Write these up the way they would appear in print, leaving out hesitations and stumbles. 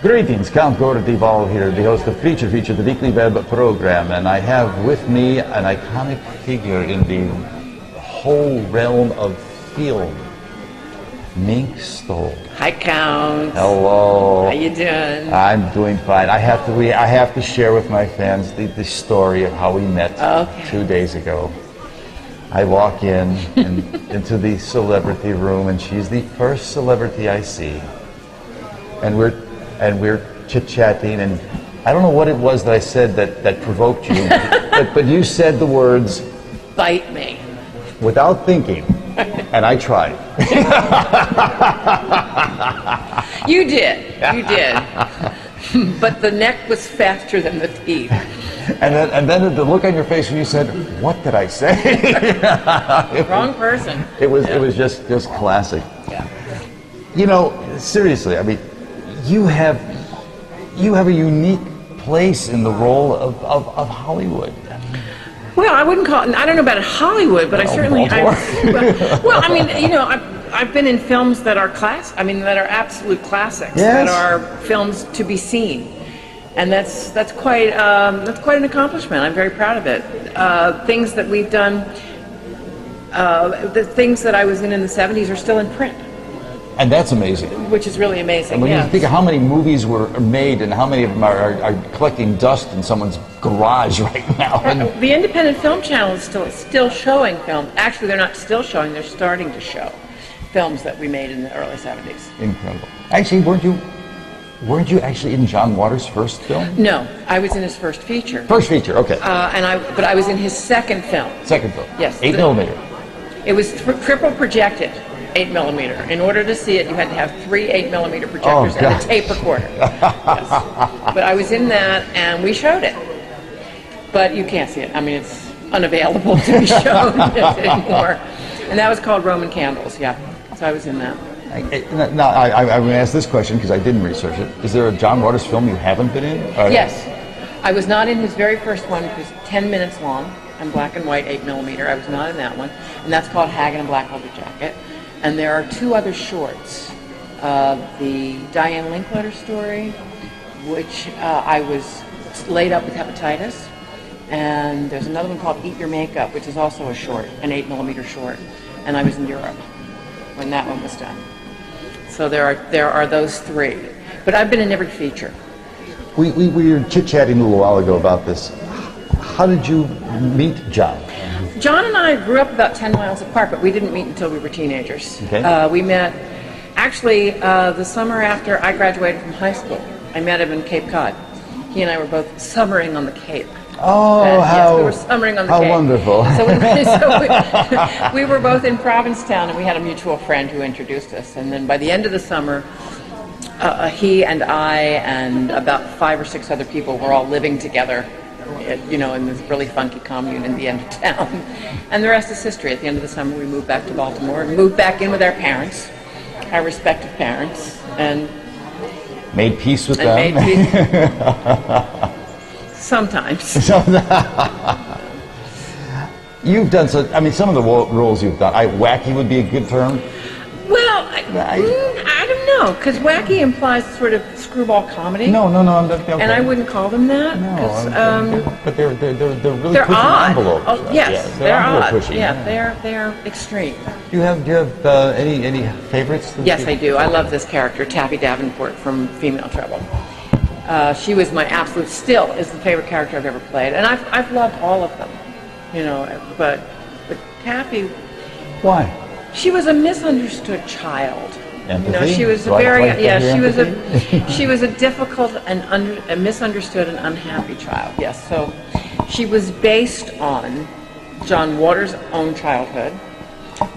Greetings, Count Gore here, the host of Feature, the weekly web program, and I have with me an iconic figure in the whole realm of film, Mink. Hi, Count. Hello. How you doing? I'm doing fine. I have to share with my fans the story of how we met 2 days ago. I walk into the celebrity room, and she's the first celebrity I see, and we're chit-chatting, and I don't know what it was that I said that provoked you, but you said the words, "Bite me," without thinking, and I tried. You did, but the neck was faster than the teeth. And then the look on your face when you said, "What did I say?" Wrong person. It was just classic. Yeah. You know, seriously, I mean, you have a unique place in the role of Hollywood. Well, I wouldn't call it, I don't know about Hollywood, but I certainly, well, I mean, you know, I've been in films that are that are absolute classics, yes, that are films to be seen. And that's quite an accomplishment. I'm very proud of it. Things that we've done, the things that I was in the 70s are still in print. And that's amazing. Which is really amazing. And when you think of how many movies were made and how many of them are collecting dust in someone's garage right now. The Independent Film Channel is still showing films. Actually, they're not still showing, they're starting to show films that we made in the early 70s. Incredible. Actually, weren't you actually in John Waters' first film? No, I was in his first feature. First feature, okay. But I was in his second film. Second film. Yes. 8mm. It was triple projected. 8mm. In order to see it, you had to have 3 8mm projectors and a tape recorder. Yes. But I was in that, and we showed it. But you can't see it. I mean, it's unavailable to be shown anymore. And that was called Roman Candles. Yeah. So I was in that. Now, I'm going to ask this question because I didn't research it. Is there a John Waters film you haven't been in? Yes. I was not in his very first one, which was 10 minutes long and black and white 8mm. I was not in that one. And that's called Hagen and Black Leather Jacket. And there are 2 other shorts. The Diane Linkletter story, which I was laid up with hepatitis. And there's another one called Eat Your Makeup, which is also a short, an 8mm short. And I was in Europe when that one was done. So there are those 3. But I've been in every feature. We were chit-chatting a little while ago about this. How did you meet John? John and I grew up about 10 miles apart, but we didn't meet until we were teenagers. Okay. We met, actually, the summer after I graduated from high school. I met him in Cape Cod. He and I were both summering on the Cape. Oh, yes, we were summering on the Cape. How wonderful. So we were both in Provincetown, and we had a mutual friend who introduced us. And then by the end of the summer, he and I and about 5 or 6 other people were all living together, in this really funky commune in the end of town. And the rest is history. At the end of the summer, we moved back to Baltimore and moved back in with our parents, our respective parents, and made peace with them. Sometimes. You've done some of the roles you've done. Wacky would be a good term. Well, I don't know, because wacky implies sort of screwball comedy. No, okay. And I wouldn't call them that. No, but they're really pushing odd. the envelope. Oh, yes, yeah, they're odd. Pushing. Yeah, they're extreme. Do you have any favorites? Yes, I do. I love this character, Taffy Davenport from Female Trouble. She was my absolute, still is the favorite character I've ever played, and I've loved all of them, but Taffy. Why? She was a misunderstood child. Empathy? She was she was a difficult and a misunderstood and unhappy child. Yes, so she was based on John Waters' own childhood,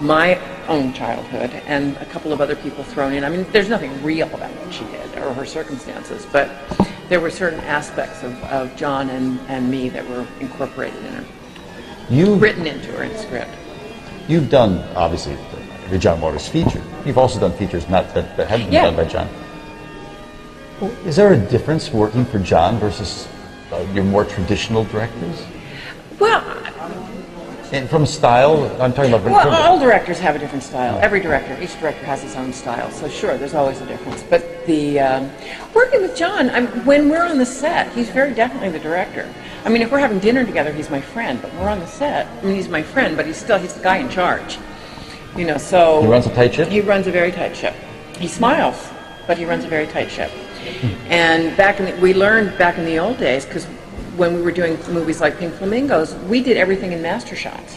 my own childhood, and a couple of other people thrown in. I mean, there's nothing real about what she did or her circumstances, but there were certain aspects of John and me that were incorporated in her, written into her in the script. You've done, obviously, the John Waters feature. You've also done features that haven't been done by John. Well, is there a difference working for John versus your more traditional directors? Well, And from style, I'm talking about... Well, all directors have a different style. Every director, each director has his own style. So sure, there's always a difference. But working with John, when we're on the set, he's very definitely the director. I mean, if we're having dinner together, he's my friend, but we're on the set. I mean, he's my friend, but he's the guy in charge. You know, so he runs a tight ship. He runs a very tight ship. He smiles, but he runs a very tight ship. And we learned back in the old days, because when we were doing movies like Pink Flamingos, we did everything in master shots.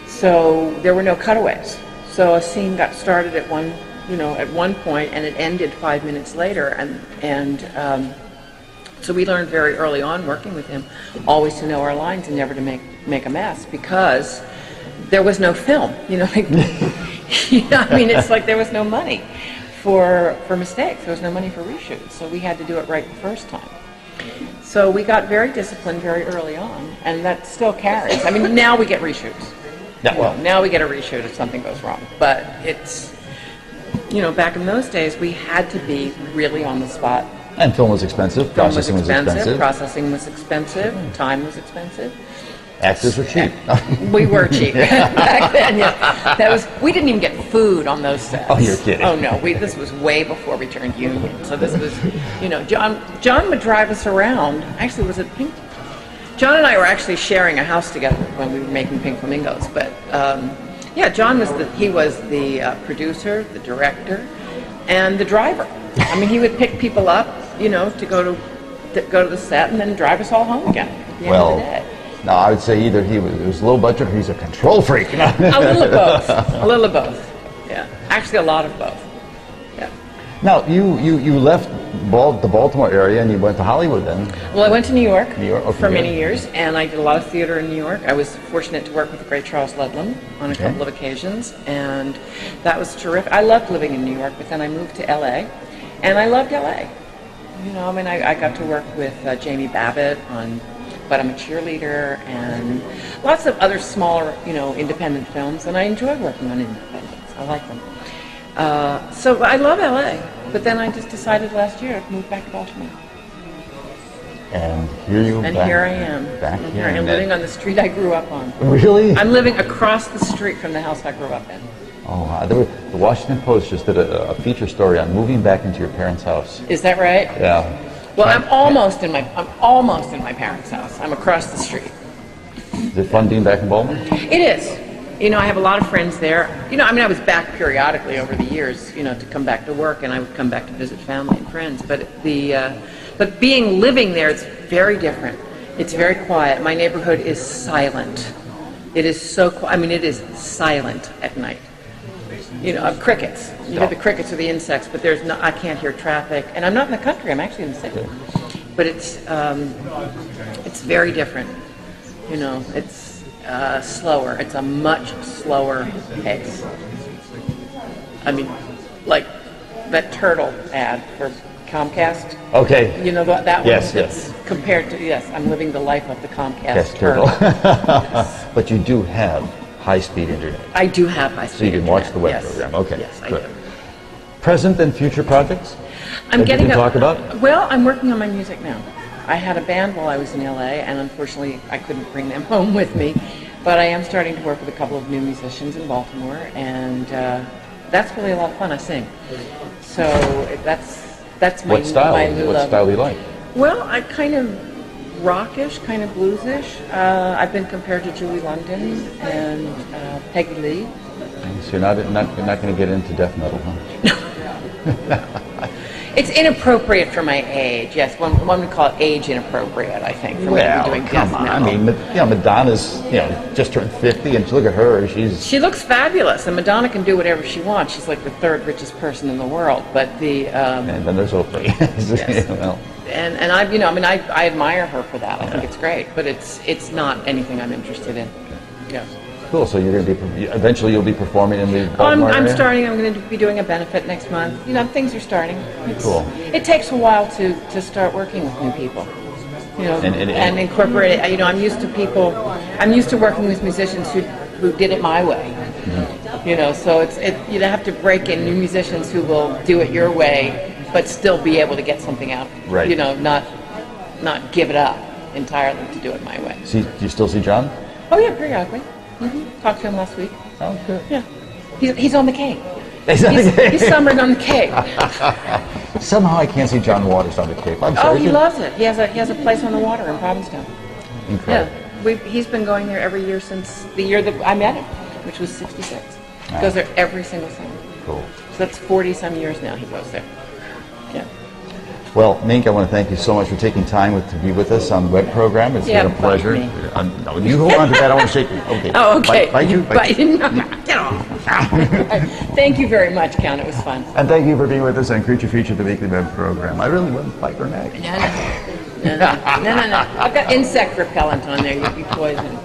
So there were no cutaways. So a scene got started at one point, and it ended 5 minutes later. So we learned very early on, working with him, always to know our lines and never to make a mess, because there was no film. You know, like, I mean, it's like there was no money for mistakes. There was no money for reshoots. So we had to do it right the first time. So we got very disciplined very early on, and that still carries. I mean, now we get reshoots. Yeah, well, now we get a reshoot if something goes wrong. But it's, back in those days, we had to be really on the spot. And film was expensive. Processing was expensive. Processing was expensive. Time was expensive. Actors were cheap. We were cheap back then. Yeah, we didn't even get food on those sets. Oh, you're kidding. Oh no, this was way before we turned union. So this was, John would drive us around. Actually, was it Pink? John and I were actually sharing a house together when we were making Pink Flamingos. But John was the producer, the director, and the driver. I mean, he would pick people up, to go to the set and then drive us all home again at the end of the day. No, I would say either it was low budget or he's a control freak. A little of both. A little of both. Yeah. Actually, a lot of both. Yeah. Now, you left the Baltimore area and you went to Hollywood then. Well, I went to New York, okay, for many years, and I did a lot of theater in New York. I was fortunate to work with the great Charles Ludlam on a couple of occasions, and that was terrific. I loved living in New York, but then I moved to L.A., and I loved L.A. I got to work with Jamie Babbitt on But I'm a Cheerleader and lots of other smaller, independent films, and I enjoy working on independents. I like them. So I love LA, but then I just decided last year to move back to Baltimore. And here I am. Back here. I'm living on the street I grew up on. Really? I'm living across the street from the house I grew up in. Oh, wow. The Washington Post just did a feature story on moving back into your parents' house. Is that right? Yeah. Well, I'm almost in my parents' house. I'm across the street. Is it fun being back in Baltimore? It is. I have a lot of friends there. I was back periodically over the years, to come back to work, and I would come back to visit family and friends. But living there, it's very different. It's very quiet. My neighborhood is silent. It is so quiet. It is silent at night. Crickets. You hear the crickets or the insects, but I can't hear traffic. And I'm not in the country. I'm actually in the city. But it's very different. It's slower. It's a much slower pace. Like that turtle ad for Comcast. Okay. That one. Yes. Compared to I'm living the life of the Comcast turtle. But you do have high-speed internet. I do have high-speed internet. So you can watch the web program. Okay. Yes, I good. do. Present and future projects? You can talk about? Well, I'm working on my music now. I had a band while I was in LA, and unfortunately I couldn't bring them home with me. But I am starting to work with a couple of new musicians in Baltimore, and that's really a lot of fun. I sing. So that's my What style? What style do you like? Well, I kind of rockish, kind of bluesish. I've been compared to Julie London and Peggy Lee. So you're not going to get into death metal, huh? It's inappropriate for my age. Yes, one would call it age inappropriate. I think for me to be doing death metal. Madonna's just turned 50, and look at her. She looks fabulous, and Madonna can do whatever she wants. She's like the third richest person in the world. But and then there's Oprah. Yes. Well. And I admire her for that. I think it's great, but it's not anything I'm interested in. Yeah. Cool. So you're going to be eventually you'll be performing in the Baltimore area? I'm starting. I'm going to be doing a benefit next month. Things are starting. Cool. It takes a while to start working with new people. And incorporate it. I'm used to people. I'm used to working with musicians who did it my way. Mm-hmm. So you have to break in new musicians who will do it your way, but still be able to get something out. Right. Not give it up entirely to do it my way. Do you still see John? Oh yeah, periodically. Mm-hmm. Talked to him last week. Oh, good. Yeah. He's on the cane. He's summered on the Cape. Somehow I can't see John Waters on the Cape. I'm sorry. Oh, he loves it. He has a place on the water in Provincetown. Incredible. Yeah, he's been going there every year since the year that I met him, which was '66. He goes there every single summer. Cool. So that's 40-some years now he goes there. Yeah. Well, Mink, I want to thank you so much for taking time to be with us on the web program. It's been a pleasure. No, you hold on to that. I want to shake you. Okay. Oh, okay. Bite you. Get off. Thank you very much, Count. It was fun. And thank you for being with us on Creature Feature, the weekly web program. I really wouldn't bite your neck. No. I've got insect repellent on there. You'd be poisoned.